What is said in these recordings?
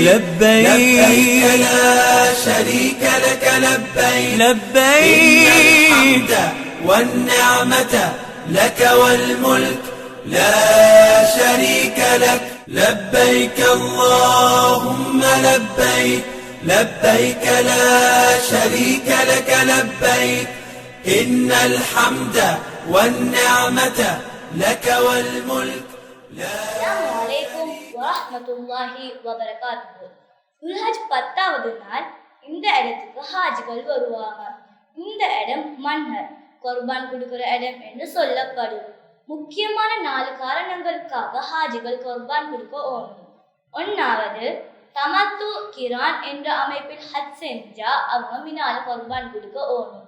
لبيك لا شريك لك لبيك إن الحمد والنعمة لك والملك لا شريك لك لبيك اللهم لبيك لبيك لا شريك لك لبيك إن الحمد والنعمة لك والملك அஸ்ஸலாமு அலைக்கும் வரஹ்மத்துல்லாஹி வபரகாத்துஹு. துல்ஹஜ் 10வது நாள் இந்த இடத்துக்கு ஹாஜிகள் வருவாங்க. இந்த இடம் மன்னர் குர்பான் கொடுக்கிற இடம் என்று சொல்லப்படும். முக்கியமான 4 காரணங்களுக்காக ஹாஜிகள் குர்பான் கொடுக்க ஓணும். ஒன்னாவது, தமத்து கிரான் என்ற அமைப்பில் ஹஜ் செஞ்சா அவங்க மினால குர்பான் கொடுக்க ஓணும்.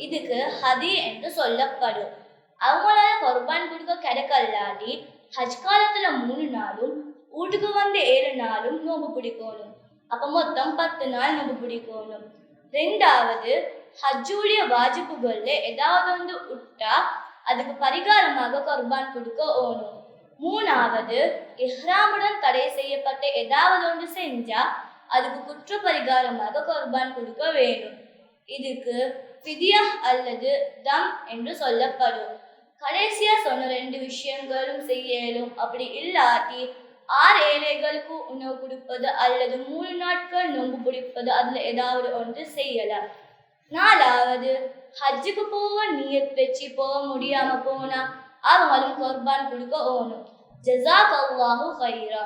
இதுக்கு ஹதி என்று சொல்லப்படும். அவங்களால குர்பான் கொடுக்க கிடைக்கலாடி ஹஜ் காலத்துல 3 நாளும் வீட்டுக்கு வந்து 7 நாளும் நோம்பு பிடிக்கணும். அப்ப மொத்தம் 10 நாள் நோம்பு பிடிக்கணும். ரெண்டாவது, ஹஜ்ஜுடைய வாஜிபுகள்ல ஏதாவது வந்து விட்டா அதுக்கு பரிகாரமாக குர்பான் கொடுக்க ஓணும். மூணாவது, இஹ்ராமுடன் தடை செய்யப்பட்ட ஏதாவது ஒன்று செஞ்சா அதுக்கு குற்ற பரிகாரமாக குர்பான் கொடுக்க வேணும். இதுக்கு ஃபிதியா அல்லது தம் என்று சொல்லப்படும். கடைசியா சொன்ன 2 விஷயங்களும் செய்யலும். அப்படி இல்லாட்டி 6 ஏழைகளுக்கு உணவு கொடுப்பது அல்லது 3 நாட்கள் நோன்பு பிடிப்பது அதுல ஏதாவது ஒன்று செய்யலாம். நாலாவது, ஹஜ்ஜுக்கு போக நியத் வச்சு போக முடியாம போனா அவங்களும் குர்பான் கொடுக்க ஓணும். ஜஸாக்கல்லாஹு கைரா.